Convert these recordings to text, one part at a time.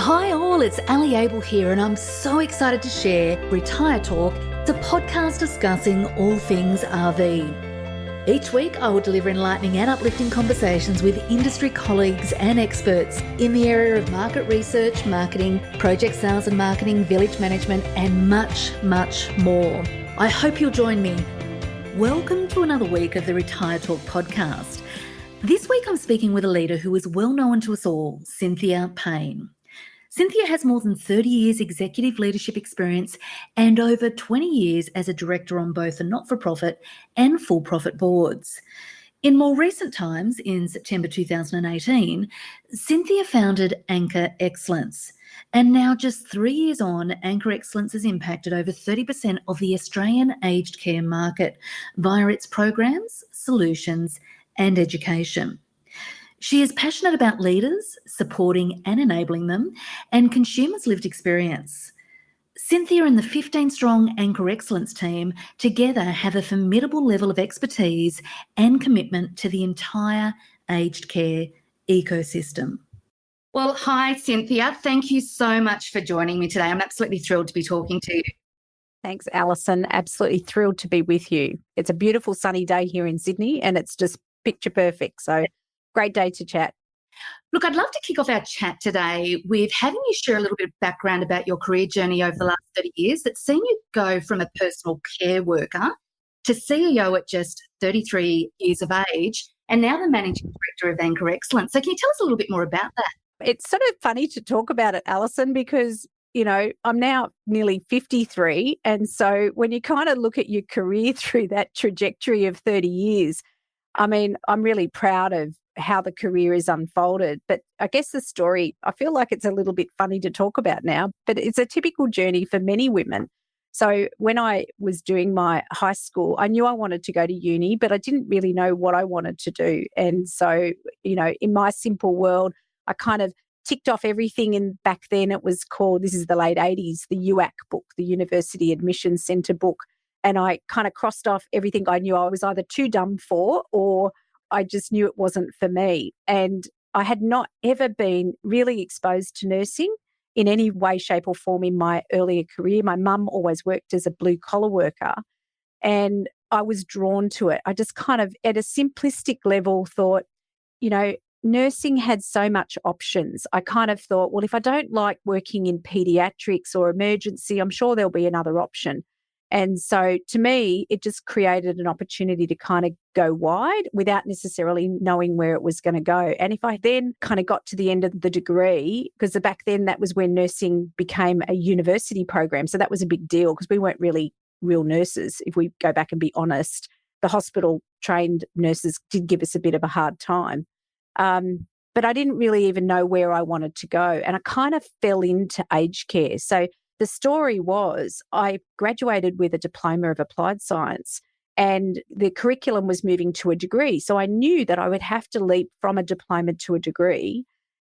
Hi all, it's Ali Abel here and I'm so excited to share Retire Talk. It's a podcast discussing all things RV. Each week I will deliver enlightening and uplifting conversations with industry colleagues and experts in the area of market research, marketing, project sales and marketing, village management and much, much more. I hope you'll join me. Welcome to another week of the Retire Talk podcast. This week I'm speaking with a leader who is well known to us all, Cynthia Payne. Cynthia has more than 30 years executive leadership experience and over 20 years as a director on both the not-for-profit and for-profit boards. In more recent times, in September 2018, Cynthia founded Anchor Excellence. And now just 3 years on, Anchor Excellence has impacted over 30% of the Australian aged care market via its programs, solutions and education. She is passionate about leaders, supporting and enabling them, and consumers' lived experience. Cynthia and the 15-strong Anchor Excellence team together have a formidable level of expertise and commitment to the entire aged care ecosystem. Well, hi, Cynthia. Thank you so much for joining me today. I'm absolutely thrilled to be talking to you. Thanks, Alison. Absolutely thrilled to be with you. It's a beautiful sunny day here in Sydney and it's just picture perfect. So great day to chat. Look, I'd love to kick off our chat today with having you share a little bit of background about your career journey over the last 30 years that's seen you go from a personal care worker to CEO at just 33 years of age and now the Managing Director of Anchor Excellence. So can you tell us a little bit more about that? It's sort of funny to talk about it, Alison, because, you know, I'm now nearly 53. And so when you kind of look at your career through that trajectory of 30 years, I mean, I'm really proud of how the career is unfolded. But I guess the story, I feel like it's a little bit funny to talk about now, but it's a typical journey for many women. So when I was doing my high school, I knew I wanted to go to uni, but I didn't really know what I wanted to do. And so, you know, in my simple world, I kind of ticked off everything. And back then it was called, this is the late 80s, the UAC book, the University Admissions Centre book. And I kind of crossed off everything I knew I was either too dumb for or I just knew it wasn't for me. And I had not ever been really exposed to nursing in any way, shape or form in my earlier career. My mum always worked as a blue collar worker and I was drawn to it. I just kind of at a simplistic level thought, you know, nursing had so much options. I kind of thought, well, if I don't like working in pediatrics or emergency, I'm sure there'll be another option. And so to me, it just created an opportunity to kind of go wide without necessarily knowing where it was going to go. And if I then kind of got to the end of the degree, because back then that was when nursing became a university program. So that was a big deal because we weren't really real nurses. If we go back and be honest, the hospital trained nurses did give us a bit of a hard time. But I didn't really even know where I wanted to go. And I kind of fell into aged care. So the story was I graduated with a diploma of applied science and the curriculum was moving to a degree. So I knew that I would have to leap from a diploma to a degree.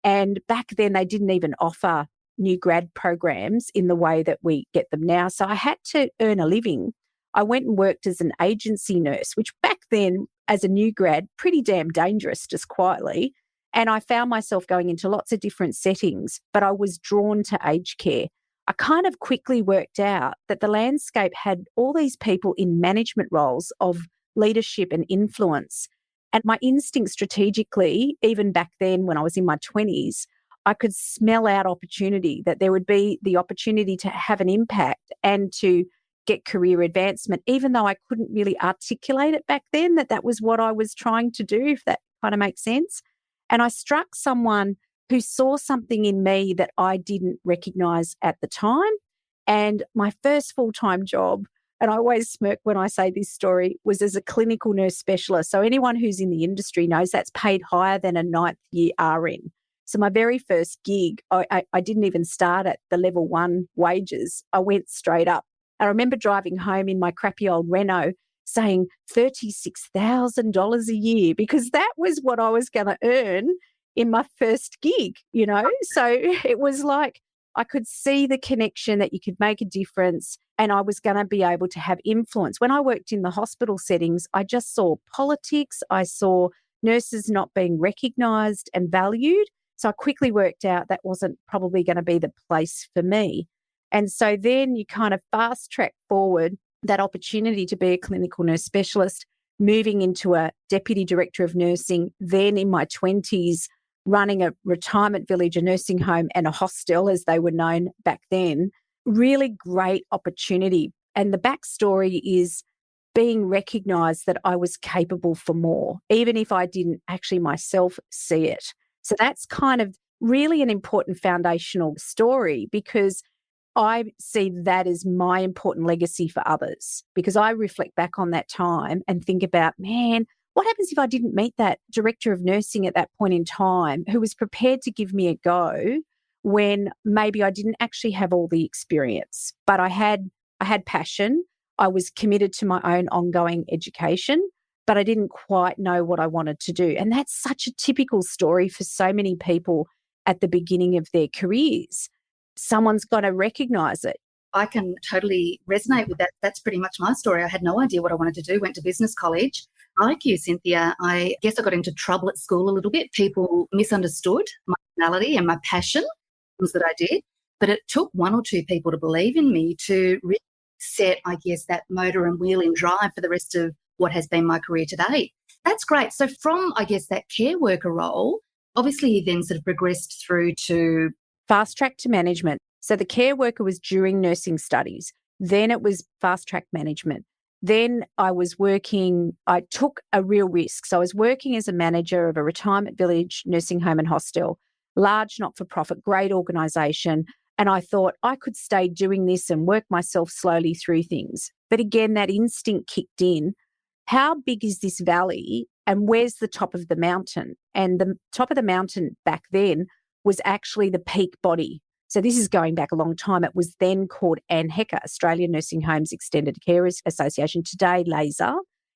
And back then they didn't even offer new grad programs in the way that we get them now. So I had to earn a living. I went and worked as an agency nurse, which back then as a new grad, pretty damn dangerous, just quietly. And I found myself going into lots of different settings, but I was drawn to aged care. I kind of quickly worked out that the landscape had all these people in management roles of leadership and influence. And my instinct strategically, even back then when I was in my 20s, I could smell out opportunity, that there would be the opportunity to have an impact and to get career advancement, even though I couldn't really articulate it back then, that was what I was trying to do, if that kind of makes sense. And I struck someone who saw something in me that I didn't recognise at the time. And my first full-time job, and I always smirk when I say this story, was as a clinical nurse specialist. So anyone who's in the industry knows that's paid higher than a 9th year RN. So my very first gig, I didn't even start at the level 1 wages. I went straight up. I remember driving home in my crappy old Renault saying $36,000 a year because that was what I was going to earn in my first gig, you know. So it was like I could see the connection that you could make a difference and I was going to be able to have influence. When I worked in the hospital settings, I just saw politics. I saw nurses not being recognised and valued. So I quickly worked out that wasn't probably going to be the place for me. And so then you kind of fast track forward that opportunity to be a clinical nurse specialist, moving into a deputy director of nursing, then in my 20s, running a retirement village, a nursing home, and a hostel, as they were known back then. Really great opportunity. And the backstory is being recognised that I was capable for more, even if I didn't actually myself see it. So that's kind of really an important foundational story, because I see that as my important legacy for others, because I reflect back on that time and think about, man, what happens if I didn't meet that director of nursing at that point in time who was prepared to give me a go when maybe I didn't actually have all the experience, but I had passion. I was committed to my own ongoing education, but I didn't quite know what I wanted to do. And that's such a typical story for so many people at the beginning of their careers. Someone's got to recognize it. I can totally resonate with that. That's pretty much my story. I had no idea what I wanted to do, went to business college. Like you, Cynthia, I guess I got into trouble at school a little bit. People misunderstood my personality and my passion, things that I did. But it took one or two people to believe in me to really set, I guess, that motor and wheel in drive for the rest of what has been my career today. That's great. So from, I guess, that care worker role, obviously you then sort of progressed through to fast track to management. So the care worker was during nursing studies. Then it was fast track management. Then I took a real risk. So I was working as a manager of a retirement village, nursing home and hostel, large not-for-profit, great organisation. And I thought I could stay doing this and work myself slowly through things. But again, that instinct kicked in. How big is this valley and where's the top of the mountain? And the top of the mountain back then was actually the peak body. So this is going back a long time. It was then called ANHECA, Australian Nursing Homes Extended Carers Association, today LASER.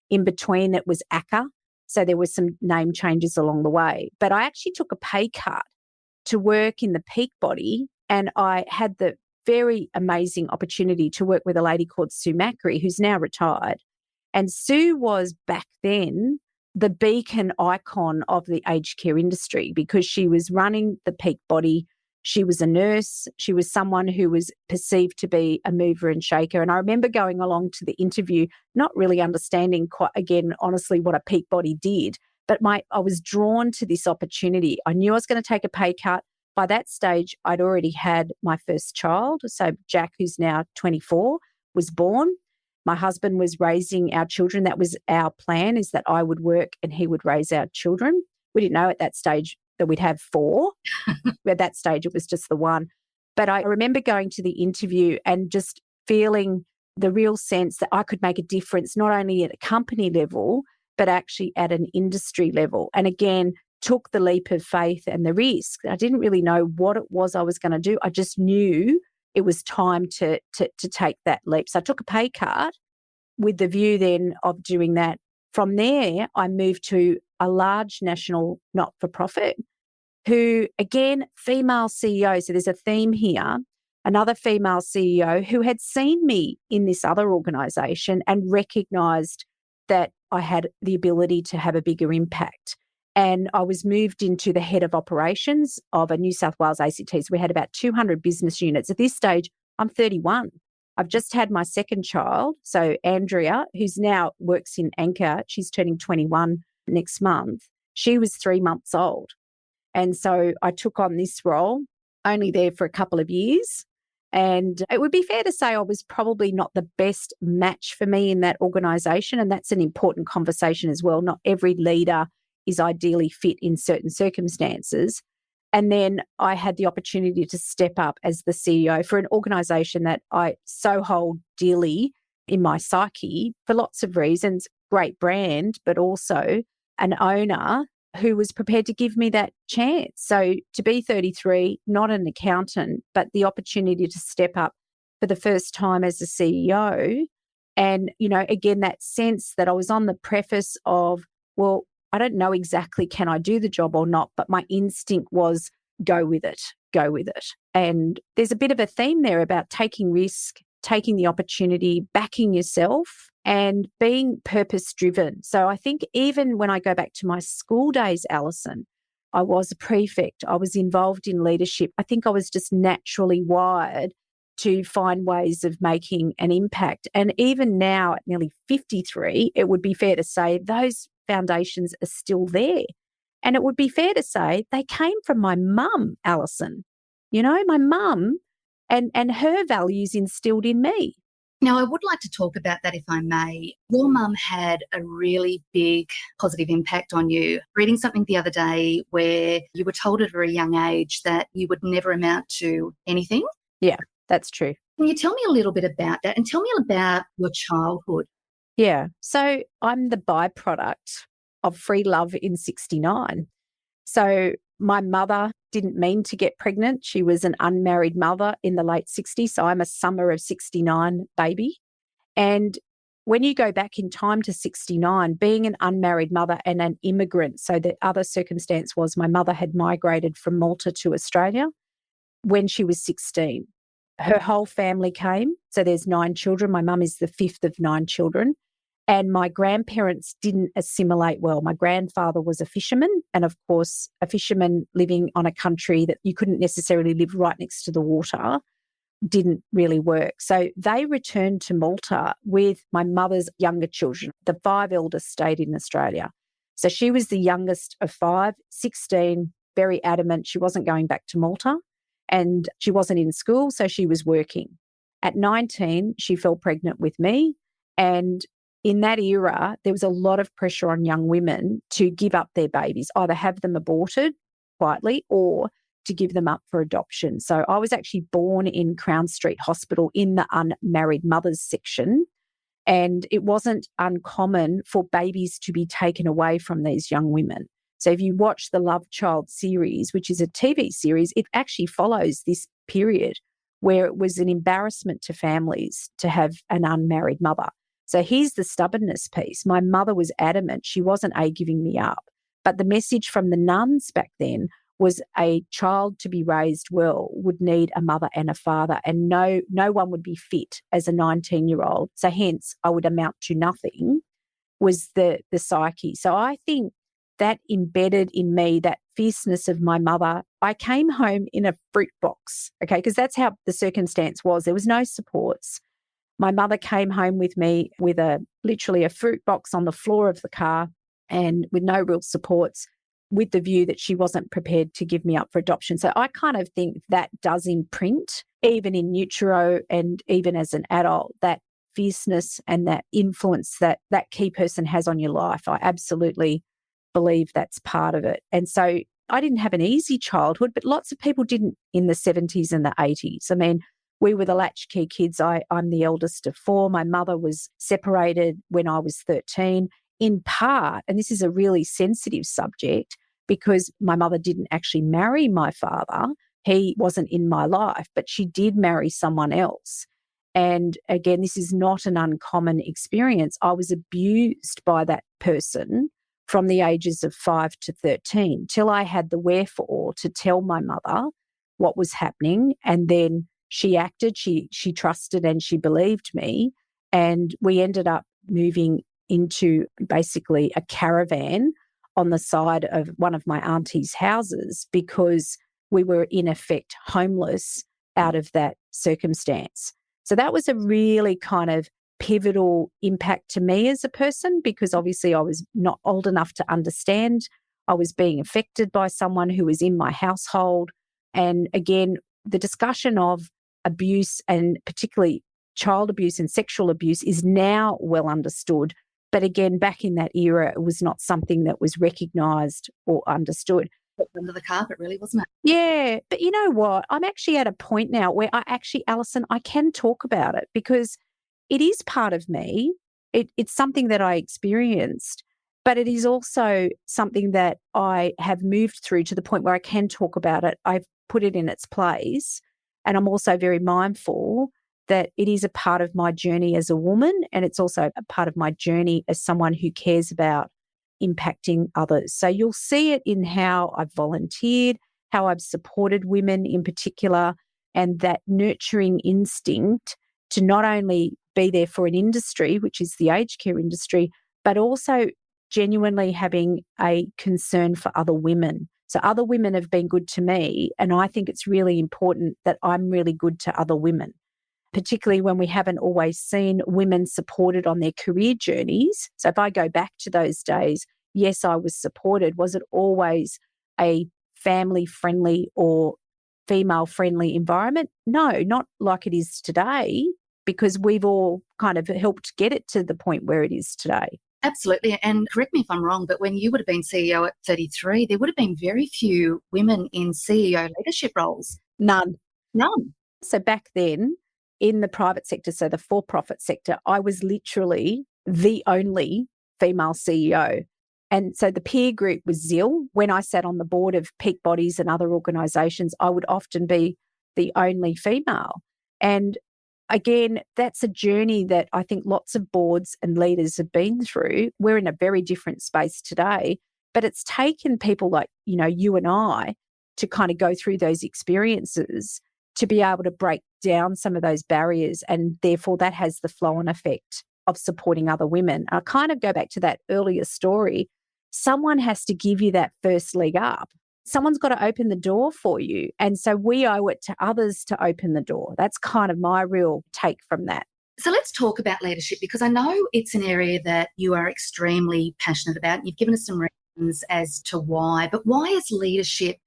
In between it was ACCA. So there were some name changes along the way. But I actually took a pay cut to work in the peak body, and I had the very amazing opportunity to work with a lady called Sue Macri, who's now retired. And Sue was back then the beacon icon of the aged care industry, because she was running the peak body. She was a nurse. She was someone who was perceived to be a mover and shaker. And I remember going along to the interview, not really understanding quite, again, honestly, what a peak body did. But I was drawn to this opportunity. I knew I was going to take a pay cut. By that stage, I'd already had my first child. So Jack, who's now 24, was born. My husband was raising our children. That was our plan, is that I would work and he would raise our children. We didn't know at that stage that we'd have 4. At that stage, it was just the one. But I remember going to the interview and just feeling the real sense that I could make a difference, not only at a company level, but actually at an industry level. And again, took the leap of faith and the risk. I didn't really know what it was I was going to do. I just knew it was time to take that leap. So I took a pay cut with the view then of doing that. From there, I moved to a large national not-for-profit who, again, female CEO. So there's a theme here. Another female CEO who had seen me in this other organisation and recognised that I had the ability to have a bigger impact. And I was moved into the head of operations of a New South Wales ACT. So we had about 200 business units. At this stage, I'm 31. I've just had my second child. So Andrea, who's now works in Anchor, she's turning 21 next month. She was 3 months old. And so I took on this role, only there for a couple of years. And it would be fair to say I was probably not the best match for me in that organisation. And that's an important conversation as well. Not every leader is ideally fit in certain circumstances. And then I had the opportunity to step up as the CEO for an organisation that I so hold dearly in my psyche for lots of reasons. Great brand, but also an owner who was prepared to give me that chance. So to be 33, not an accountant, but the opportunity to step up for the first time as a CEO. And, you know, again, that sense that I was on the preface of, well, I don't know exactly can I do the job or not, but my instinct was go with it. And there's a bit of a theme there about taking risk, taking the opportunity, backing yourself and being purpose driven. So I think even when I go back to my school days, Alison, I was a prefect. I was involved in leadership. I think I was just naturally wired to find ways of making an impact. And even now, at nearly 53, it would be fair to say those foundations are still there. And it would be fair to say they came from my mum, Alison. You know, my mum and her values instilled in me. Now, I would like to talk about that if I may. Your mum had a really big positive impact on you. Reading something the other day where you were told at a very young age that you would never amount to anything. Yeah, that's true. Can you tell me a little bit about that and tell me about your childhood? Yeah. So I'm the byproduct of free love in 69. So my mother didn't mean to get pregnant. She was an unmarried mother in the late 60s. So I'm a summer of 69 baby. And when you go back in time to 69, being an unmarried mother and an immigrant, so the other circumstance was my mother had migrated from Malta to Australia when she was 16. Her whole family came. So there's 9 children. My mum is the 5th of 9 children. And my grandparents didn't assimilate well. My grandfather was a fisherman, and of course, a fisherman living on a country that you couldn't necessarily live right next to the water didn't really work. So they returned to Malta with my mother's younger children. The 5 eldest stayed in Australia. So she was the youngest of 5, 16, very adamant she wasn't going back to Malta, and she wasn't in school, so she was working. At 19, she fell pregnant with me, and in that era, there was a lot of pressure on young women to give up their babies, either have them aborted quietly or to give them up for adoption. So I was actually born in Crown Street Hospital in the unmarried mothers section. And it wasn't uncommon for babies to be taken away from these young women. So if you watch the Love Child series, which is a TV series, it actually follows this period where it was an embarrassment to families to have an unmarried mother. So here's the stubbornness piece. My mother was adamant she wasn't giving me up. But the message from the nuns back then was a child to be raised well would need a mother and a father, and no one would be fit as a 19-year-old. So hence I would amount to nothing was the psyche. So I think that embedded in me, that fierceness of my mother. I came home in a fruit box, okay, because that's how the circumstance was. There was no supports. My mother came home with me with literally a fruit box on the floor of the car and with no real supports, with the view that she wasn't prepared to give me up for adoption. So I kind of think that does imprint, even in utero and even as an adult, that fierceness and that influence that key person has on your life. I absolutely believe that's part of it. And so I didn't have an easy childhood, but lots of people didn't in the 70s and the 80s. I mean, we were the latchkey kids. I'm the eldest of 4. My mother was separated when I was 13, in part, and this is a really sensitive subject, because my mother didn't actually marry my father. He wasn't in my life, but she did marry someone else. And again, this is not an uncommon experience. I was abused by that person from the ages of 5 to 13 till I had the wherefore to tell my mother what was happening. And then she acted, she trusted and she believed me. And we ended up moving into basically a caravan on the side of one of my auntie's houses because we were in effect homeless out of that circumstance. So that was a really kind of pivotal impact to me as a person, because obviously I was not old enough to understand. I was being affected by someone who was in my household. And again, the discussion of abuse, and particularly child abuse and sexual abuse, is now well understood. But again, back in that era, it was not something that was recognised or understood. Under the carpet, really, wasn't it? Yeah. But you know what? I'm actually at a point now where Alison, I can talk about it because it is part of me. It's something that I experienced, but it is also something that I have moved through to the point where I can talk about it. I've put it in its place. And I'm also very mindful that it is a part of my journey as a woman, and it's also a part of my journey as someone who cares about impacting others. So you'll see it in how I've volunteered, how I've supported women in particular, and that nurturing instinct to not only be there for an industry, which is the aged care industry, but also genuinely having a concern for other women. So other women have been good to me, and I think it's really important that I'm really good to other women, particularly when we haven't always seen women supported on their career journeys. So if I go back to those days, yes, I was supported. Was it always a family-friendly or female-friendly environment? No, not like it is today, because we've all kind of helped get it to the point where it is today. Absolutely. And correct me if I'm wrong, but when you would have been CEO at 33, there would have been very few women in CEO leadership roles. None. None. So back then, in the private sector, so the for-profit sector, I was literally the only female CEO. And so the peer group was zil. When I sat on the board of peak bodies and other organisations, I would often be the only female. And again, that's a journey that I think lots of boards and leaders have been through. We're in a very different space today, but it's taken people like, you and I to kind of go through those experiences to be able to break down some of those barriers. And therefore that has the flow-on effect of supporting other women. I kind of go back to that earlier story. Someone has to give you that first leg up. Someone's got to open the door for you. And so we owe it to others to open the door. That's kind of my real take from that. So let's talk about leadership, because I know it's an area that you are extremely passionate about. You've given us some reasons as to why, but why is leadership,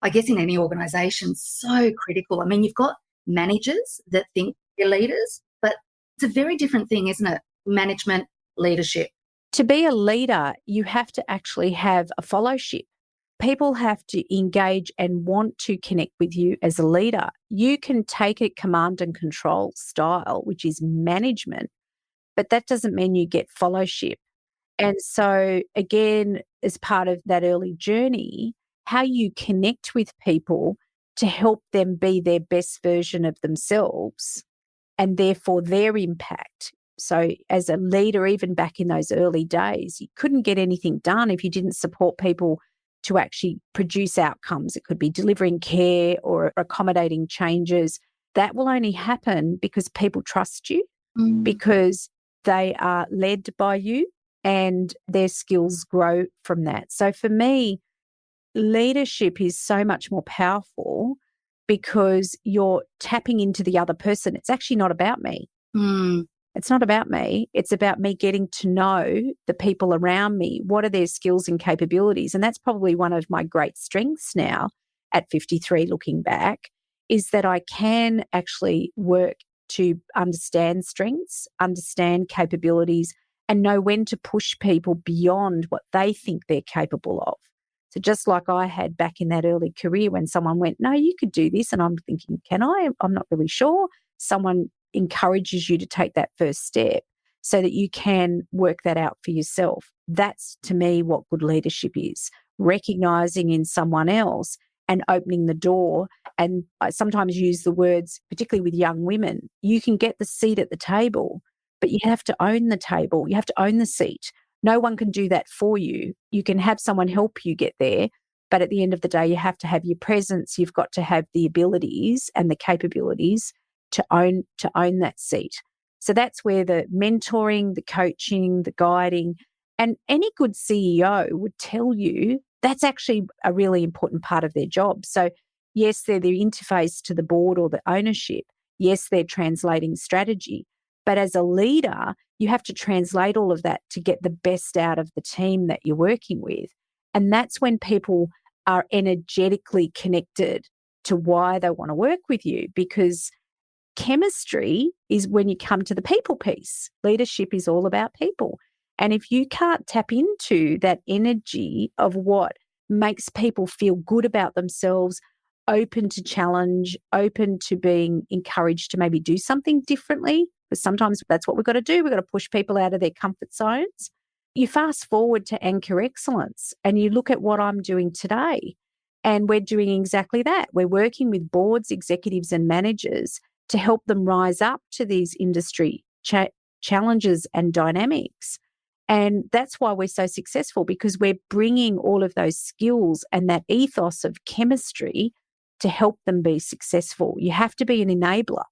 I guess, in any organisation so critical? I mean, you've got managers that think they're leaders, but it's a very different thing, isn't it? Management, leadership. To be a leader, you have to actually have a fellowship. People have to engage and want to connect with you as a leader. You can take a command and control style, which is management, but that doesn't mean you get fellowship. And so, again, as part of that early journey, how you connect with people to help them be their best version of themselves and therefore their impact. So as a leader, even back in those early days, you couldn't get anything done if you didn't support people to actually produce outcomes. It could be delivering care or accommodating changes. That will only happen because people trust you, because they are led by you and their skills grow from that. So for me, leadership is so much more powerful because you're tapping into the other person. It's actually not about me. It's not about me. It's about me getting to know the people around me. What are their skills and capabilities? And that's probably one of my great strengths now at 53, looking back, is that I can actually work to understand strengths, understand capabilities, and know when to push people beyond what they think they're capable of. So just like I had back in that early career when someone went, no, you could do this. And I'm thinking, can I? I'm not really sure. Someone encourages you to take that first step so that you can work that out for yourself. That's, to me, what good leadership is. Recognizing in someone else and opening the door. And I sometimes use the words, particularly with young women, you can get the seat at the table, but you have to own the table. You have to own the seat. No one can do that for you. You can have someone help you get there, but at the end of the day, you have to have your presence. You've got to have the abilities and the capabilities to own that seat. So that's where the mentoring, the coaching, the guiding, and any good CEO would tell you that's actually a really important part of their job. So yes, they're the interface to the board or the ownership. Yes, they're translating strategy. But as a leader, you have to translate all of that to get the best out of the team that you're working with. And that's when people are energetically connected to why they want to work with you, because chemistry is when you come to the people piece. Leadership is all about people. And if you can't tap into that energy of what makes people feel good about themselves, open to challenge, open to being encouraged to maybe do something differently, because sometimes that's what we've got to do. We've got to push people out of their comfort zones. You fast forward to Anchor Excellence and you look at what I'm doing today, and we're doing exactly that. We're working with boards, executives and managers to help them rise up to these industry challenges and dynamics. And that's why we're so successful, because we're bringing all of those skills and that ethos of chemistry to help them be successful. You have to be an enabler.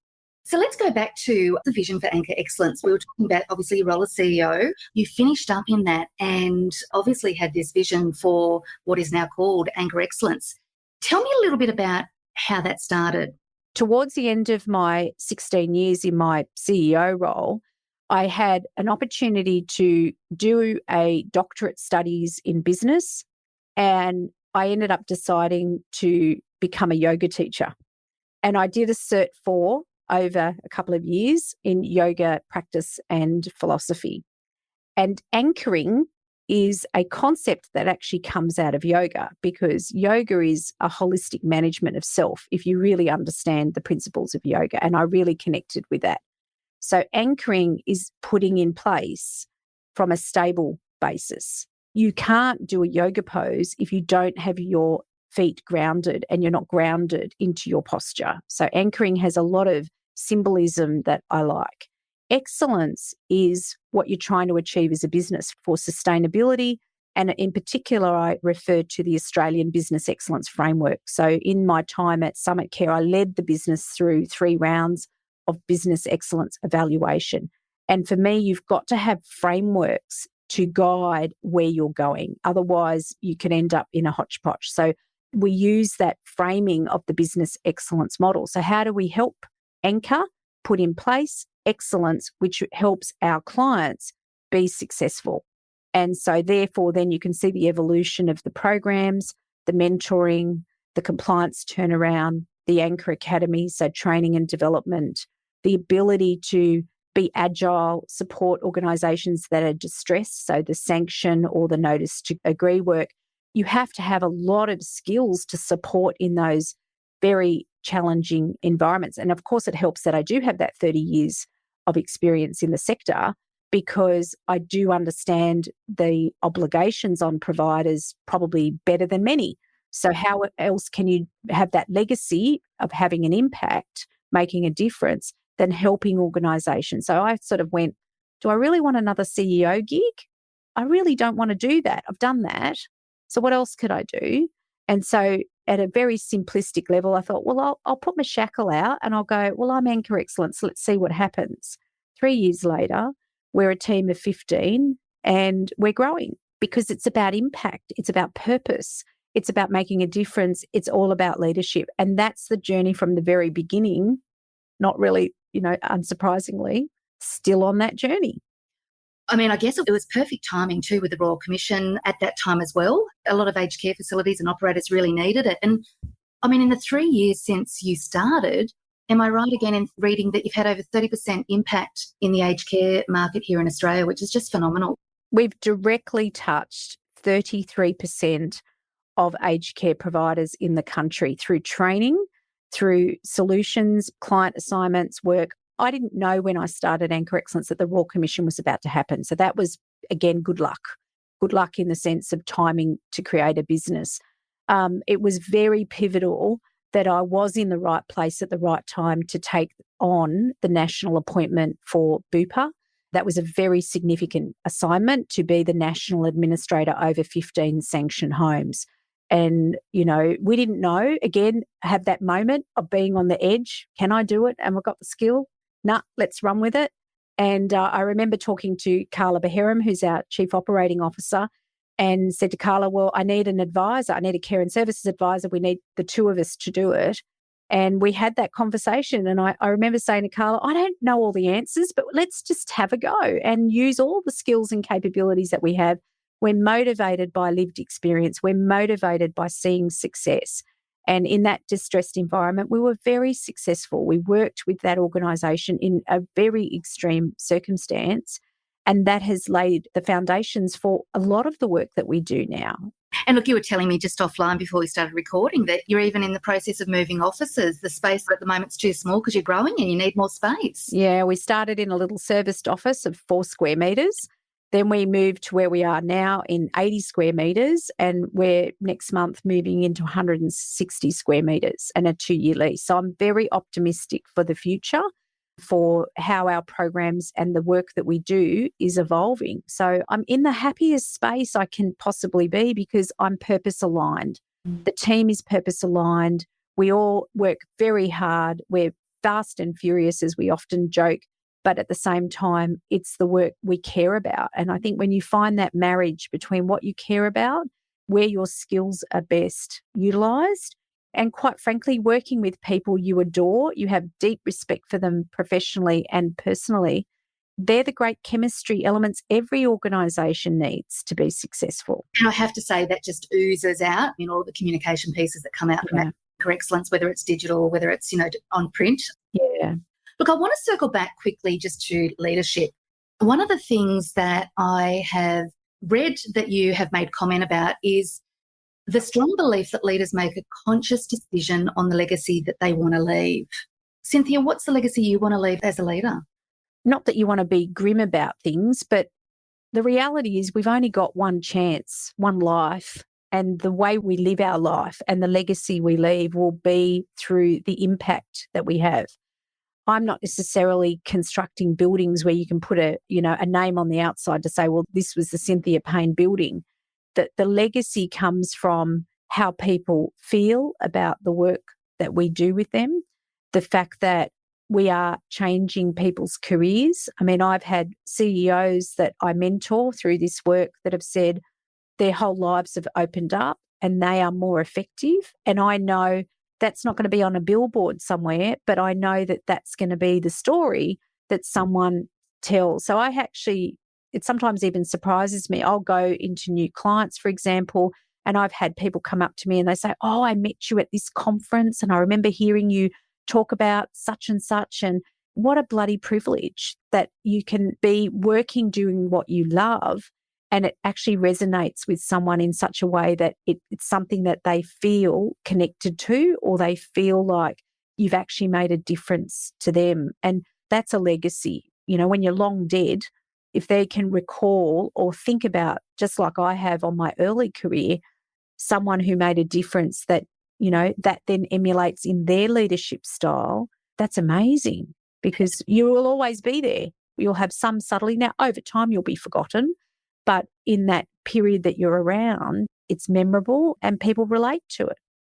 So let's go back to the vision for Anchor Excellence. We were talking about, obviously, your role as CEO. You finished up in that and obviously had this vision for what is now called Anchor Excellence. Tell me a little bit about how that started. Towards the end of my 16 years in my CEO role, I had an opportunity to do a doctorate studies in business, and I ended up deciding to become a yoga teacher. And I did a Cert 4 over a couple of years in yoga practice and philosophy. And anchoring is a concept that actually comes out of yoga, because yoga is a holistic management of self if you really understand the principles of yoga. And I really connected with that. So anchoring is putting in place from a stable basis. You can't do a yoga pose if you don't have your feet grounded and you're not grounded into your posture. So anchoring has a lot of symbolism that I like. Excellence is what you're trying to achieve as a business for sustainability. And in particular, I referred to the Australian Business Excellence Framework. So in my time at Summit Care, I led the business through 3 rounds of business excellence evaluation. And for me, you've got to have frameworks to guide where you're going. Otherwise, you can end up in a hodgepodge. So we use that framing of the business excellence model. So how do we help anchor, put in place excellence, which helps our clients be successful? And so therefore, then you can see the evolution of the programs, the mentoring, the compliance turnaround, the Anchor Academy, so training and development, the ability to be agile, support organisations that are distressed, so the sanction or the notice to agree work. You have to have a lot of skills to support in those very challenging environments. And of course, it helps that I do have that 30 years of experience in the sector, because I do understand the obligations on providers probably better than many. So how else can you have that legacy of having an impact, making a difference, than helping organisations? So I sort of went, do I really want another CEO gig? I really don't want to do that. I've done that. So what else could I do? And so at a very simplistic level, I thought, well, I'll put my shackle out and I'll go, well, I'm Anchor Excellence. Let's see what happens. 3 years later, we're a team of 15 and we're growing, because it's about impact. It's about purpose. It's about making a difference. It's all about leadership. And that's the journey from the very beginning, not really, unsurprisingly, still on that journey. I mean, I guess it was perfect timing too with the Royal Commission at that time as well. A lot of aged care facilities and operators really needed it. And I mean, in the 3 years since you started, am I right again in reading that you've had over 30% impact in the aged care market here in Australia, which is just phenomenal? We've directly touched 33% of aged care providers in the country through training, through solutions, client assignments, work. I didn't know when I started Anchor Excellence that the Royal Commission was about to happen. So that was, again, good luck. Good luck in the sense of timing to create a business. It was very pivotal that I was in the right place at the right time to take on the national appointment for Bupa. That was a very significant assignment, to be the national administrator over 15 sanctioned homes. And, we didn't know, again, have that moment of being on the edge. Can I do it? Am I got the skill? Nah, let's run with it. And I remember talking to Carla Beheram, who's our Chief Operating Officer, and said to Carla, well, I need an advisor. I need a care and services advisor. We need the two of us to do it. And we had that conversation. And I remember saying to Carla, I don't know all the answers, but let's just have a go and use all the skills and capabilities that we have. We're motivated by lived experience. We're motivated by seeing success. And in that distressed environment, we were very successful. We worked with that organisation in a very extreme circumstance, and that has laid the foundations for a lot of the work that we do now. And look, you were telling me just offline before we started recording that you're even in the process of moving offices. The space at the moment's too small because you're growing and you need more space. Yeah, we started in a little serviced office of 4 square metres. Then we moved to where we are now in 80 square metres, and we're next month moving into 160 square metres and a 2-year lease. So I'm very optimistic for the future, for how our programs and the work that we do is evolving. So I'm in the happiest space I can possibly be, because I'm purpose aligned. The team is purpose aligned. We all work very hard. We're fast and furious, as we often joke, but at the same time, it's the work we care about. And I think when you find that marriage between what you care about, where your skills are best utilised, and quite frankly, working with people you adore, you have deep respect for them professionally and personally, they're the great chemistry elements every organisation needs to be successful. And I have to say that just oozes out in all the communication pieces that come out from that excellence, whether it's digital, whether it's, on print. Yeah. Look, I want to circle back quickly just to leadership. One of the things that I have read that you have made comment about is the strong belief that leaders make a conscious decision on the legacy that they want to leave. Cynthia, what's the legacy you want to leave as a leader? Not that you want to be grim about things, but the reality is we've only got one chance, one life, and the way we live our life and the legacy we leave will be through the impact that we have. I'm not necessarily constructing buildings where you can put a name on the outside to say, well, this was the Cynthia Payne building. The legacy comes from how people feel about the work that we do with them, the fact that we are changing people's careers. I mean, I've had CEOs that I mentor through this work that have said their whole lives have opened up and they are more effective. And I know that's not going to be on a billboard somewhere, but I know that that's going to be the story that someone tells. So it sometimes even surprises me. I'll go into new clients, for example, and I've had people come up to me and they say, oh, I met you at this conference and I remember hearing you talk about such and such. And what a bloody privilege that you can be working, doing what you love, and it actually resonates with someone in such a way that it's something that they feel connected to, or they feel like you've actually made a difference to them. And that's a legacy. When you're long dead, if they can recall or think about, just like I have on my early career, someone who made a difference that then emulates in their leadership style, that's amazing, because you will always be there. You'll have some subtlety. Now, over time, you'll be forgotten, but in that period that you're around, it's memorable and people relate to it.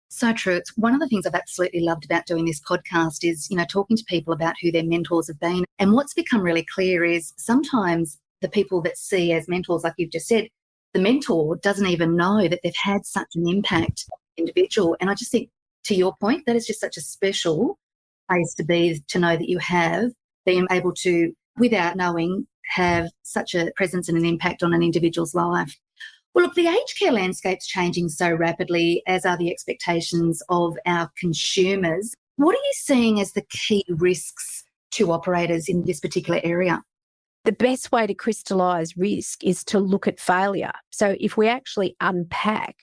So true. It's one of the things I've absolutely loved about doing this podcast is, talking to people about who their mentors have been. And what's become really clear is sometimes the people that see as mentors, like you've just said, the mentor doesn't even know that they've had such an impact on the individual. And I just think, to your point, that is just such a special place to be, to know that you have been able to, without knowing, have such a presence and an impact on an individual's life. Well, look, the aged care landscape's changing so rapidly, as are the expectations of our consumers. What are you seeing as the key risks to operators in this particular area? The best way to crystallise risk is to look at failure. So if we actually unpack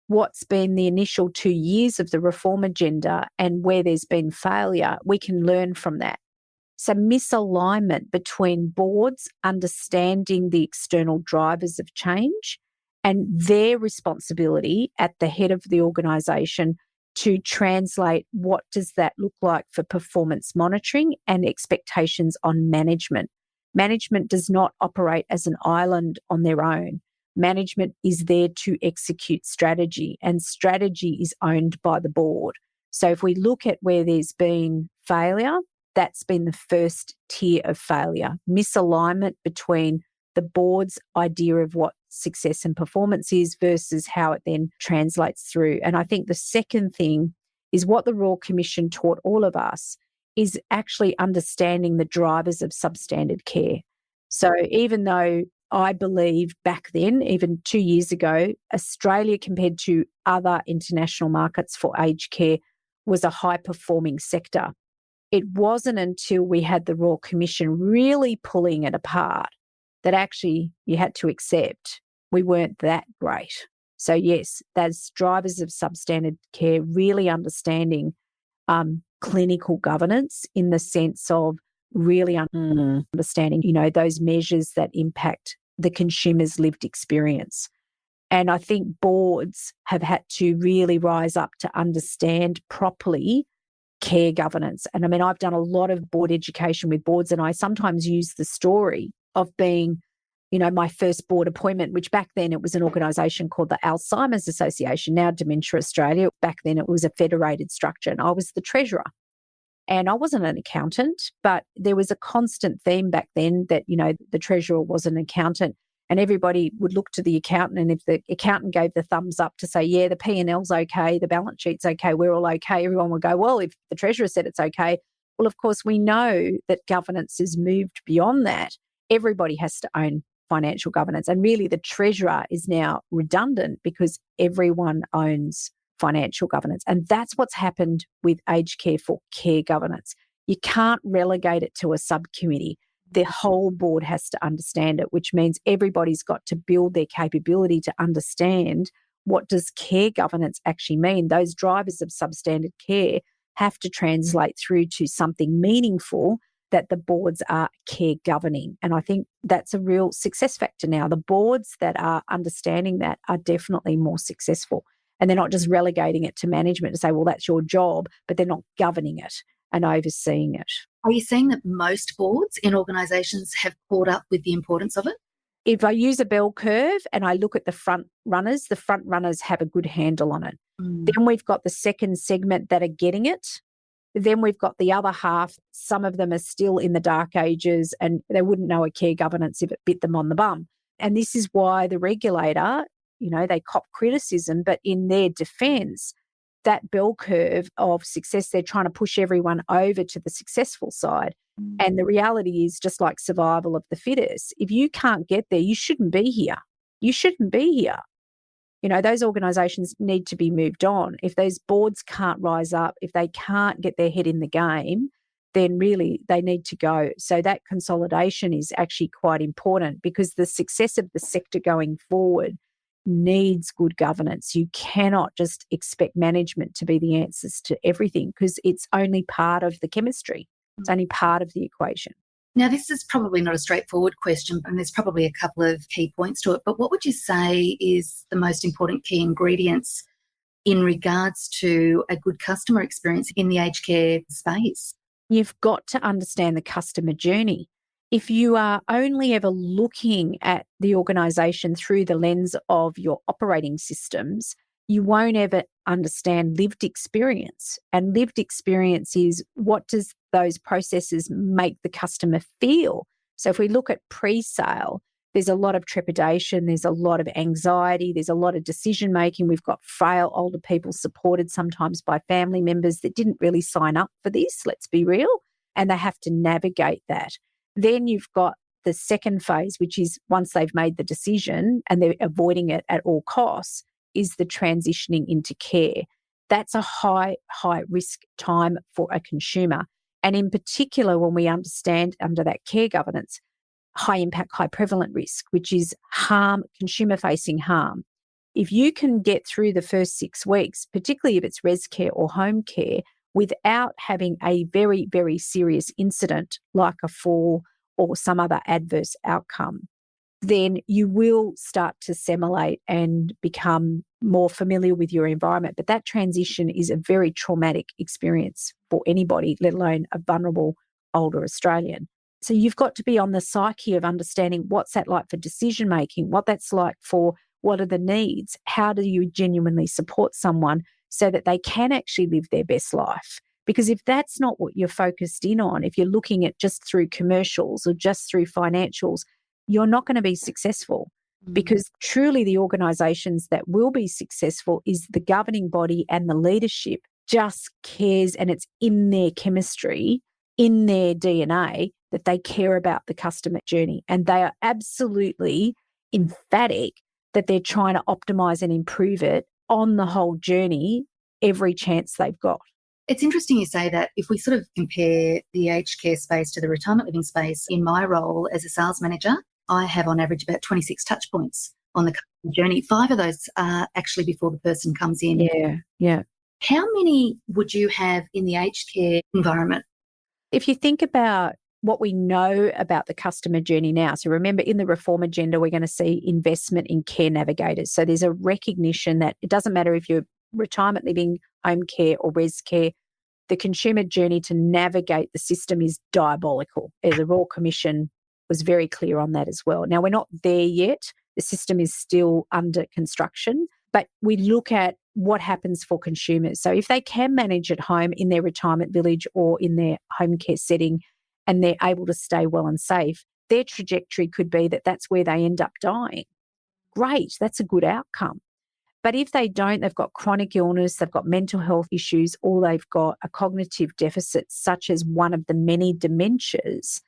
what's been the initial 2 years of the reform agenda and where there's been failure, we can learn from that. So misalignment between boards understanding the external drivers of change and their responsibility at the head of the organisation to translate what does that look like for performance monitoring and expectations on management. Management does not operate as an island on their own. Management is there to execute strategy, and strategy is owned by the board. So if we look at where there's been failure, that's been the first tier of failure. Misalignment between the board's idea of what success and performance is versus how it then translates through. And I think the second thing is what the Royal Commission taught all of us is actually understanding the drivers of substandard care. So even though I believe back then, even 2 years ago, Australia compared to other international markets for aged care was a high-performing sector, it wasn't until we had the Royal Commission really pulling it apart that actually you had to accept we weren't that great. So yes, those drivers of substandard care, really understanding clinical governance in the sense of really understanding, those measures that impact the consumer's lived experience. And I think boards have had to really rise up to understand properly care governance. And I mean, I've done a lot of board education with boards, and I sometimes use the story of being, my first board appointment, which back then it was an organisation called the Alzheimer's Association, now Dementia Australia. Back then it was a federated structure, and I was the treasurer. And I wasn't an accountant, but there was a constant theme back then that, the treasurer was an accountant, and everybody would look to the accountant. And if the accountant gave the thumbs up to say, yeah, the P&L's okay, the balance sheet's okay, we're all okay, everyone would go, well, if the treasurer said it's okay. Well, of course, we know that governance has moved beyond that. Everybody has to own financial governance. And really, the treasurer is now redundant because everyone owns financial governance. And that's what's happened with aged care for care governance. You can't relegate it to a subcommittee. The whole board has to understand it, which means everybody's got to build their capability to understand what does care governance actually mean. Those drivers of substandard care have to translate through to something meaningful that the boards are care governing. And I think that's a real success factor now. The boards that are understanding that are definitely more successful. And they're not just relegating it to management to say, well, that's your job, but they're not governing it and overseeing it. Are you saying that most boards in organisations have caught up with the importance of it? If I use a bell curve and I look at the front runners have a good handle on it. Then we've got the second segment that are getting it. Then we've got the other half. Some of them are still in the dark ages and they wouldn't know a care governance if it bit them on the bum. And this is why the regulator, they cop criticism, but in their defence, that bell curve of success, they're trying to push everyone over to the successful side. And the reality is, just like survival of the fittest, if you can't get there, you shouldn't be here. You shouldn't be here. Those organisations need to be moved on. If those boards can't rise up, if they can't get their head in the game, then really they need to go. So that consolidation is actually quite important because the success of the sector going forward needs good governance. You cannot just expect management to be the answers to everything because it's only part of the chemistry. It's only part of the equation. Now, this is probably not a straightforward question, and there's probably a couple of key points to it, but what would you say is the most important key ingredients in regards to a good customer experience in the aged care space? You've got to understand the customer journey. If you are only ever looking at the organisation through the lens of your operating systems, you won't ever understand lived experience. And lived experience is, what does those processes make the customer feel? So if we look at pre-sale, there's a lot of trepidation, there's a lot of anxiety, there's a lot of decision making. We've got frail older people supported sometimes by family members that didn't really sign up for this, let's be real, and they have to navigate that. Then you've got the second phase, which is once they've made the decision and they're avoiding it at all costs, is the transitioning into care. That's a high risk time for a consumer. And in particular, when we understand under that care governance, high impact, high prevalent risk, which is harm, consumer facing harm. If you can get through the first 6 weeks, particularly if it's res care or home care, without having a very, very serious incident like a fall or some other adverse outcome, then you will start to assimilate and become more familiar with your environment. But that transition is a very traumatic experience for anybody, let alone a vulnerable older Australian. So you've got to be on the psyche of understanding what's that like for decision making, what that's like for what are the needs, how do you genuinely support someone so that they can actually live their best life. Because if that's not what you're focused in on, if you're looking at just through commercials or just through financials, you're not going to be successful. Because truly the organisations that will be successful is the governing body and the leadership just cares, and it's in their chemistry, in their DNA, that they care about the customer journey. And they are absolutely emphatic that they're trying to optimise and improve it on the whole journey every chance they've got. It's interesting you say that. If we sort of compare the aged care space to the retirement living space, in my role as a sales manager, I have on average about 26 touch points on the customer journey. 5 of those are actually before the person comes in. Yeah. How many would you have in the aged care environment? If you think about what we know about the customer journey now, so remember in the reform agenda, we're going to see investment in care navigators. So there's a recognition that it doesn't matter if you're retirement living, home care or res care, the consumer journey to navigate the system is diabolical. The Royal Commission was very clear on that as well. Now, we're not there yet. The system is still under construction, but we look at what happens for consumers. So if they can manage at home in their retirement village or in their home care setting and they're able to stay well and safe, their trajectory could be that that's where they end up dying. Great, that's a good outcome. But if they don't, they've got chronic illness, they've got mental health issues, or they've got a cognitive deficit, such as one of the many dementias,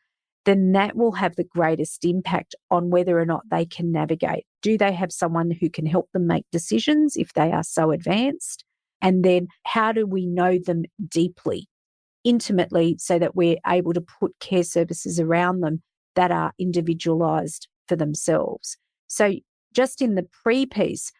then that will have the greatest impact on whether or not they can navigate. Do they have someone who can help them make decisions if they are so advanced? And then how do we know them deeply, intimately, so that we're able to put care services around them that are individualised for themselves? So just in the pre-piece,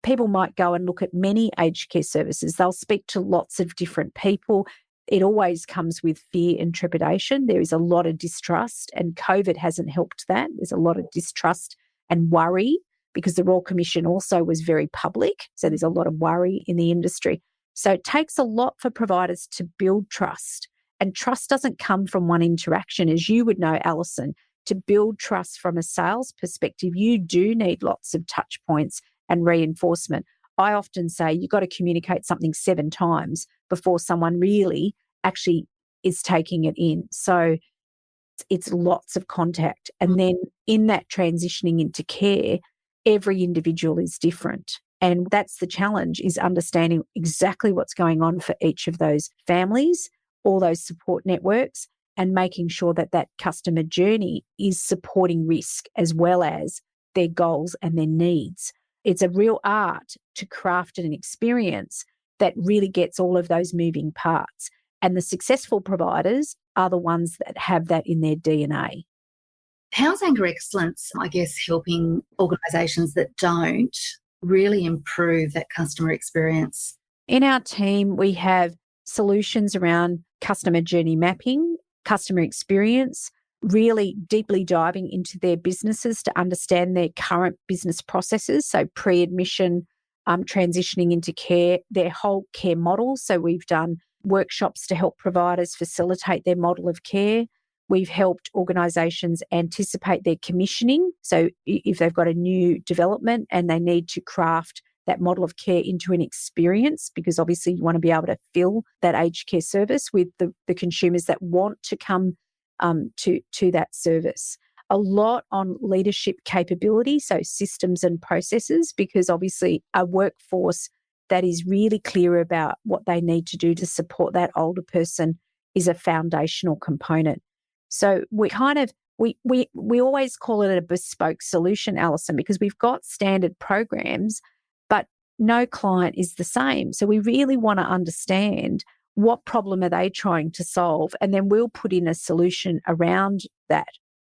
people might go and look at many aged care services. They'll speak to lots of different people. It always comes with fear and trepidation. There is a lot of distrust, and COVID hasn't helped that. There's a lot of distrust and worry because the Royal Commission also was very public. So there's a lot of worry in the industry. So it takes a lot for providers to build trust. And trust doesn't come from one interaction. As you would know, Alison, to build trust from a sales perspective, you do need lots of touch points and reinforcement. I often say you've got to communicate something 7 times before someone really actually is taking it in. So it's lots of contact. And then in that transitioning into care, every individual is different. And that's the challenge, is understanding exactly what's going on for each of those families, all those support networks, and making sure that that customer journey is supporting risk as well as their goals and their needs. It's a real art to craft an experience that really gets all of those moving parts. And the successful providers are the ones that have that in their DNA. How's Anger Excellence, I guess, helping organisations that don't really improve that customer experience? In our team, we have solutions around customer journey mapping, customer experience, really deeply diving into their businesses to understand their current business processes, so pre-admission, transitioning into care, their whole care model. So we've done workshops to help providers facilitate their model of care. We've helped organisations anticipate their commissioning. So if they've got a new development and they need to craft that model of care into an experience, because obviously you want to be able to fill that aged care service with the consumers that want to come to that service. A lot on leadership capability, so systems and processes, because obviously a workforce that is really clear about what they need to do to support that older person is a foundational component. So we always call it a bespoke solution, Alison, because we've got standard programs, but no client is the same. So we really want to understand what problem are they trying to solve, and then we'll put in a solution around that.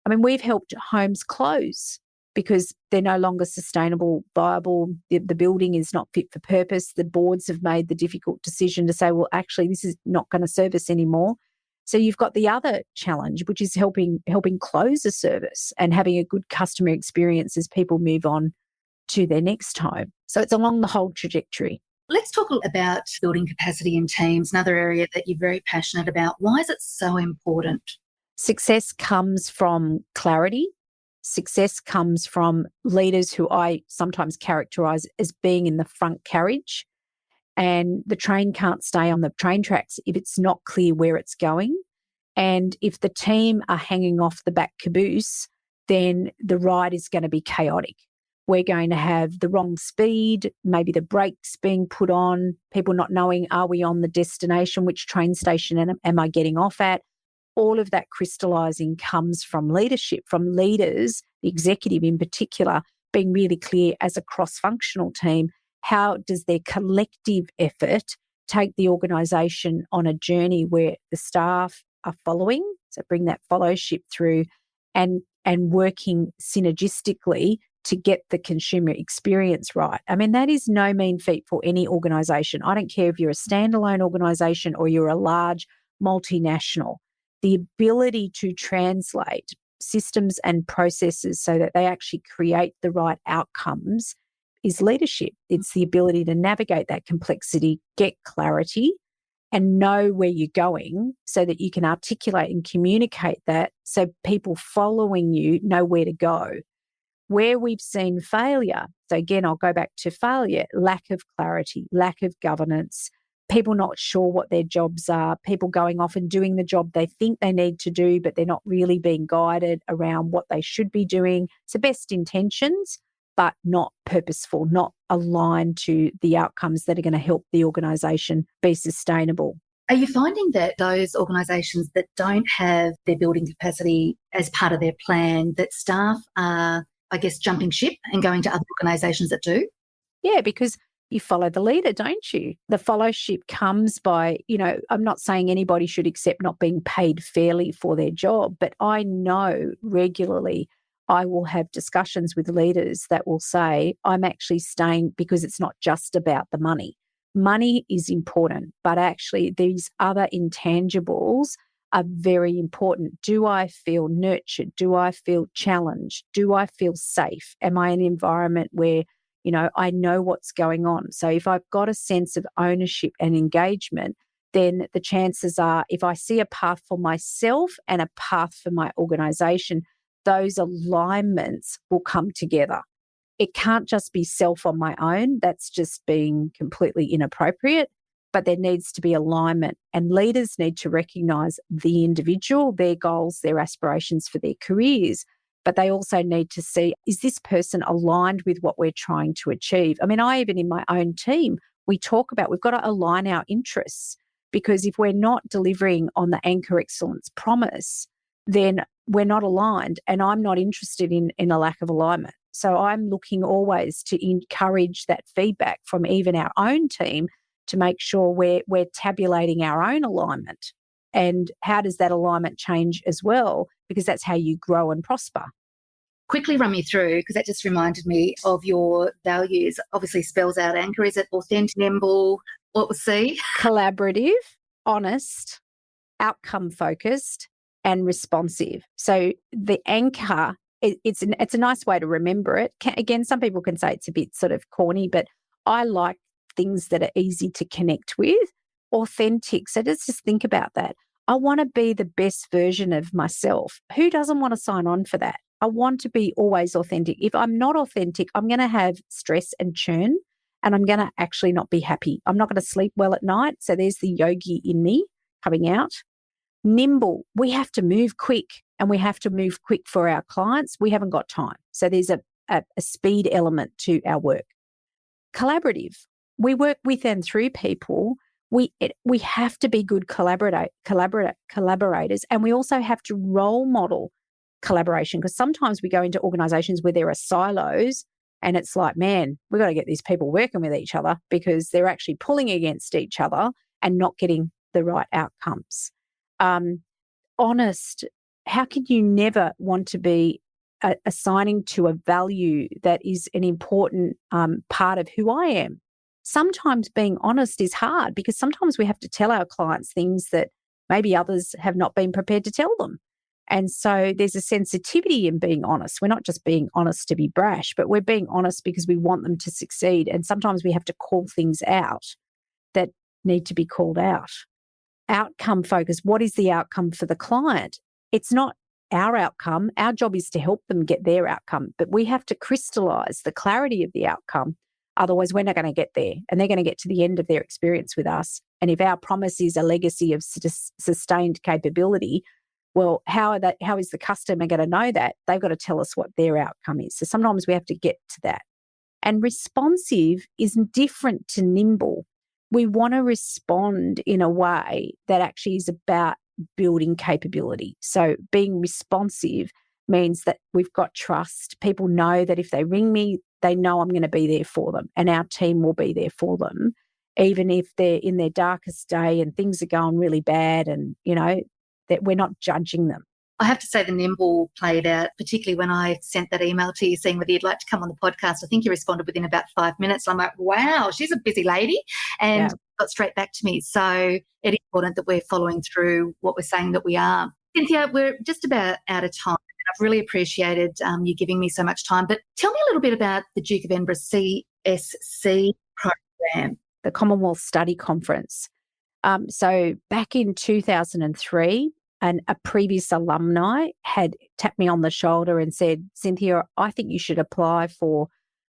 I mean, we've helped homes close because they're no longer sustainable, viable. The building is not fit for purpose. The boards have made the difficult decision to say, well, actually, this is not going to serve us anymore. So you've got the other challenge, which is helping close a service and having a good customer experience as people move on to their next home. So it's along the whole trajectory. Let's talk about building capacity in teams, another area that you're very passionate about. Why is it so important? Success comes from clarity. Success comes from leaders who I sometimes characterise as being in the front carriage. And the train can't stay on the train tracks if it's not clear where it's going. And if the team are hanging off the back caboose, then the ride is going to be chaotic. We're going to have the wrong speed, maybe the brakes being put on, people not knowing, are we on the destination, which train station am I getting off at? All of that crystallising comes from leadership, from leaders, the executive in particular, being really clear as a cross-functional team. How does their collective effort take the organisation on a journey where the staff are following? So bring that fellowship through and working synergistically to get the consumer experience right. I mean, that is no mean feat for any organisation. I don't care if you're a standalone organisation or you're a large multinational. The ability to translate systems and processes so that they actually create the right outcomes is leadership. It's the ability to navigate that complexity, get clarity, and know where you're going so that you can articulate and communicate that so people following you know where to go. Where we've seen failure, so again, I'll go back to failure, lack of clarity, lack of governance, people not sure what their jobs are, people going off and doing the job they think they need to do, but they're not really being guided around what they should be doing. So best intentions, but not purposeful, not aligned to the outcomes that are going to help the organisation be sustainable. Are you finding that those organisations that don't have their building capacity as part of their plan, that staff are, I guess, jumping ship and going to other organisations that do? Yeah, because you follow the leader, don't you? The fellowship comes by, I'm not saying anybody should accept not being paid fairly for their job, but I know regularly I will have discussions with leaders that will say, I'm actually staying because it's not just about the money. Money is important, but actually these other intangibles are very important. Do I feel nurtured? Do I feel challenged? Do I feel safe? Am I in an environment where, I know what's going on? So if I've got a sense of ownership and engagement, then the chances are if I see a path for myself and a path for my organisation, those alignments will come together. It can't just be self on my own. That's just being completely inappropriate. But there needs to be alignment, and leaders need to recognise the individual, their goals, their aspirations for their careers. But they also need to see, is this person aligned with what we're trying to achieve? I mean, even in my own team, we talk about we've got to align our interests, because if we're not delivering on the Anchor Excellence promise, then we're not aligned, and I'm not interested in a lack of alignment. So I'm looking always to encourage that feedback from even our own team to make sure we're tabulating our own alignment. And how does that alignment change as well? Because that's how you grow and prosper. Quickly run me through, because that just reminded me of your values. Obviously spells out Anchor. Is it authentic, nimble? What was C? Collaborative, honest, outcome focused, and responsive. So the Anchor, it's a nice way to remember it. Again, some people can say it's a bit sort of corny, but I like things that are easy to connect with. Authentic. So let's just think about that. I want to be the best version of myself. Who doesn't want to sign on for that? I want to be always authentic. If I'm not authentic, I'm going to have stress and churn, and I'm going to actually not be happy. I'm not going to sleep well at night. So there's the yogi in me coming out. Nimble. We have to move quick, and we have to move quick for our clients. We haven't got time. So there's a speed element to our work. Collaborative. We work with and through people. We have to be good collaborators, and we also have to role model collaboration, because sometimes we go into organisations where there are silos, and it's like, man, we've got to get these people working with each other because they're actually pulling against each other and not getting the right outcomes. Honest. How can you never want to be assigning to a value that is an important part of who I am? Sometimes being honest is hard, because sometimes we have to tell our clients things that maybe others have not been prepared to tell them. And so there's a sensitivity in being honest. We're not just being honest to be brash, but we're being honest because we want them to succeed. And sometimes we have to call things out that need to be called out. Outcome focus. What is the outcome for the client? It's not our outcome. Our job is to help them get their outcome, but we have to crystallize the clarity of the outcome. Otherwise, we're not going to get there, and they're going to get to the end of their experience with us. And if our promise is a legacy of sustained capability, well, how is the customer going to know that? They've got to tell us what their outcome is. So sometimes we have to get to that. And responsive is different to nimble. We want to respond in a way that actually is about building capability. So being responsive means that we've got trust. People know that if they ring me, they know I'm going to be there for them, and our team will be there for them, even if they're in their darkest day and things are going really bad, and, that we're not judging them. I have to say the nimble played out, particularly when I sent that email to you saying whether you'd like to come on the podcast. I think you responded within about 5 minutes. I'm like, wow, she's a busy lady, and got straight back to me. So it's important that we're following through what we're saying that we are. Cynthia, we're just about out of time. I've really appreciated you giving me so much time. But tell me a little bit about the Duke of Edinburgh CSC program. The Commonwealth Study Conference. So back in 2003, a previous alumni had tapped me on the shoulder and said, Cynthia, I think you should apply for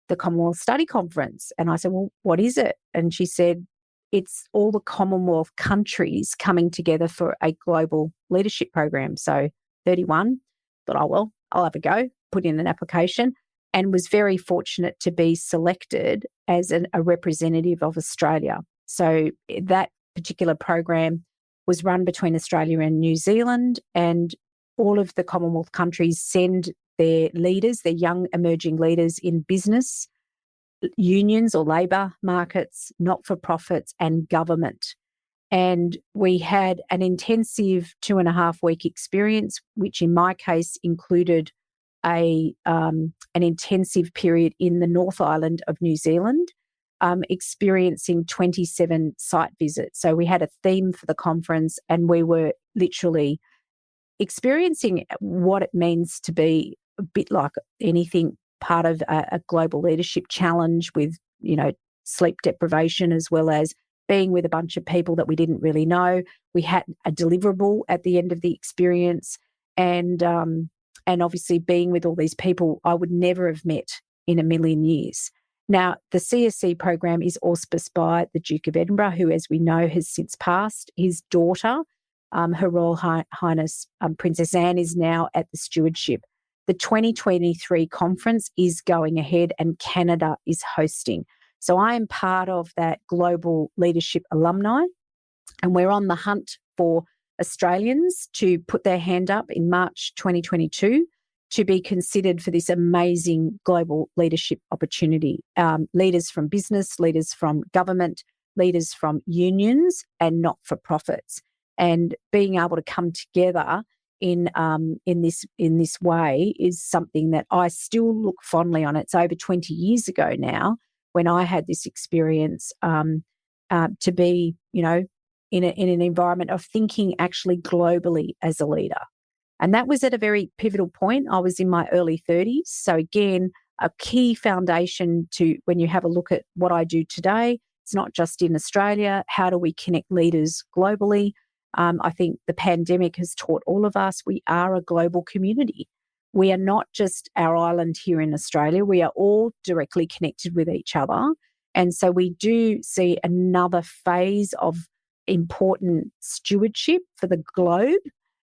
the Commonwealth Study Conference. And I said, well, what is it? And she said, it's all the Commonwealth countries coming together for a global leadership program. So 31, thought, oh, well, I'll have a go, put in an application, and was very fortunate to be selected as a representative of Australia. So that particular program was run between Australia and New Zealand, and all of the Commonwealth countries send their leaders, their young emerging leaders in business, unions or labour markets, not-for-profits and government. And we had an intensive 2.5-week experience, which in my case included an intensive period in the North Island of New Zealand, experiencing 27 site visits. So we had a theme for the conference, and we were literally experiencing what it means to be a bit like anything part of a global leadership challenge with, sleep deprivation, as well as being with a bunch of people that we didn't really know. We had a deliverable at the end of the experience, and obviously being with all these people I would never have met in a million years. Now, the CSC program is auspiced by the Duke of Edinburgh, who, as we know, has since passed. His daughter, Her Royal Highness Princess Anne, is now at the stewardship. The 2023 conference is going ahead and Canada is hosting. So I am part of that global leadership alumni, and we're on the hunt for Australians to put their hand up in March 2022 to be considered for this amazing global leadership opportunity. Leaders from business, leaders from government, leaders from unions and not-for-profits. And being able to come together in this way is something that I still look fondly on. It's over 20 years ago now when I had this experience to be, in an environment of thinking actually globally as a leader. And that was at a very pivotal point. I was in my early 30s. So again, a key foundation to when you have a look at what I do today, it's not just in Australia. How do we connect leaders globally? I think the pandemic has taught all of us we are a global community. We are not just our island here in Australia. We are all directly connected with each other. And so we do see another phase of important stewardship for the globe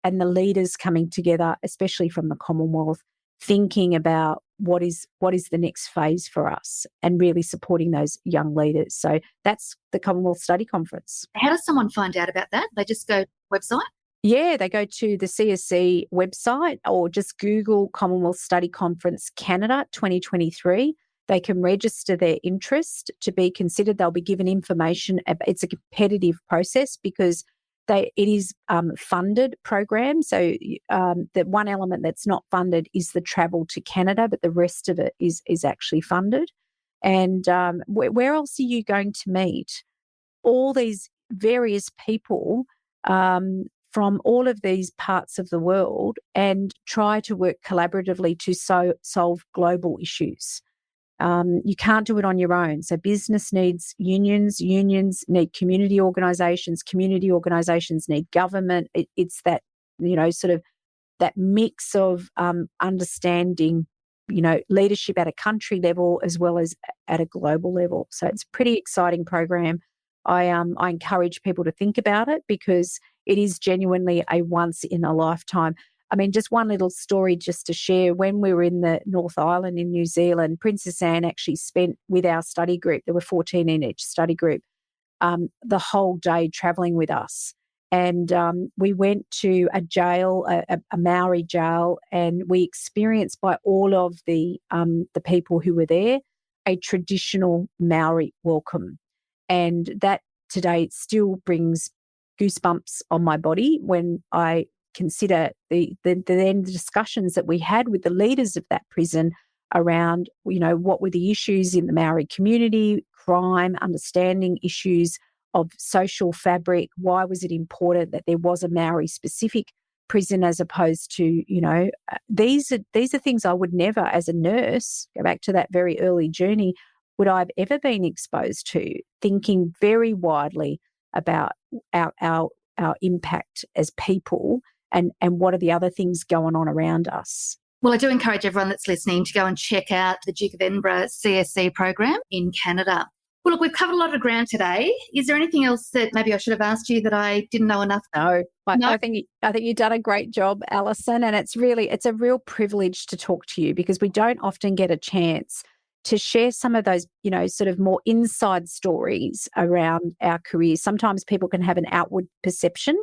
and the leaders coming together, especially from the Commonwealth, thinking about what is the next phase for us and really supporting those young leaders. So that's the Commonwealth Study Conference. How does someone find out about that? They just go to the website? Yeah, they go to the CSC website or just Google Commonwealth Study Conference Canada 2023. They can register their interest to be considered. They'll be given information. It's a competitive process because it is funded program. So the one element that's not funded is the travel to Canada, but the rest of it is actually funded. And where else are you going to meet all these various people from all of these parts of the world and try to work collaboratively to solve global issues? You can't do it on your own. So business needs unions need community organisations need government. It's that, sort of that mix of understanding, leadership at a country level as well as at a global level. So it's a pretty exciting program. I encourage people to think about it because it is genuinely a once in a lifetime. I mean, just one little story just to share. When we were in the North Island in New Zealand, Princess Anne actually spent with our study group, there were 14 in each study group, the whole day travelling with us. And we went to a jail, a Maori jail, and we experienced by all of the people who were there a traditional Maori welcome. And that today still brings goosebumps on my body when I consider the discussions that we had with the leaders of that prison around, what were the issues in the Maori community, crime, understanding issues of social fabric. Why was it important that there was a Maori specific prison as opposed to, these are things I would never, as a nurse, go back to that very early journey, would I have ever been exposed to, thinking very widely about our impact as people and what are the other things going on around us. Well, I do encourage everyone that's listening to go and check out the Duke of Edinburgh CSC program in Canada. Well, look, we've covered a lot of ground today. Is there anything else that maybe I should have asked you that I didn't know enough? No, I think you've done a great job, Alison, and it's a real privilege to talk to you because we don't often get a chance to share some of those, sort of more inside stories around our careers. Sometimes people can have an outward perception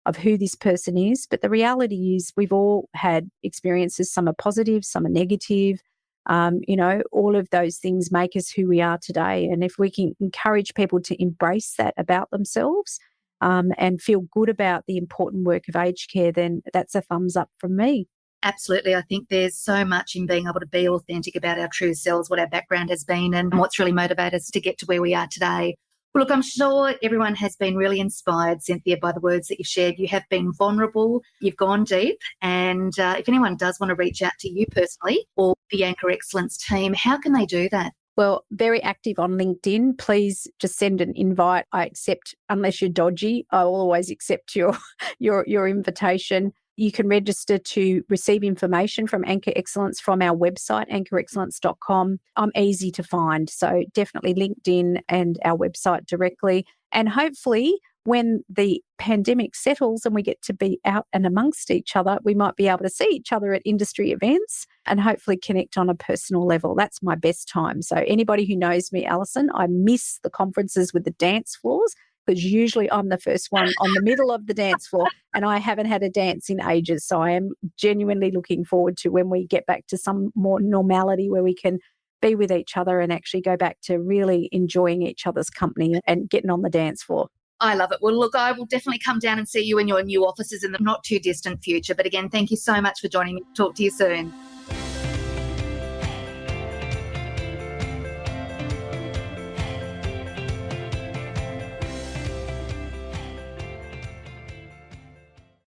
of who this person is, but the reality is we've all had experiences. Some are positive, some are negative. All of those things make us who we are today. And if we can encourage people to embrace that about themselves and feel good about the important work of aged care, then that's a thumbs up from me. Absolutely. I think there's so much in being able to be authentic about our true selves, what our background has been and what's really motivated us to get to where we are today. Well, look, I'm sure everyone has been really inspired, Cynthia, by the words that you've shared. You have been vulnerable, you've gone deep, and if anyone does want to reach out to you personally or the Anchor Excellence team, how can they do that? Well, very active on LinkedIn. Please just send an invite. I accept, unless you're dodgy, I will always accept your invitation. You can register to receive information from Anchor Excellence from our website, anchorexcellence.com. I'm easy to find, so definitely LinkedIn and our website directly. And hopefully when the pandemic settles and we get to be out and amongst each other, we might be able to see each other at industry events and hopefully connect on a personal level. That's my best time. So anybody who knows me, Alison, I miss the conferences with the dance floors, because usually I'm the first one on the middle of the dance floor and I haven't had a dance in ages. So I am genuinely looking forward to when we get back to some more normality where we can be with each other and actually go back to really enjoying each other's company and getting on the dance floor. I love it. Well, look, I will definitely come down and see you in your new offices in the not too distant future. But again, thank you so much for joining me. Talk to you soon.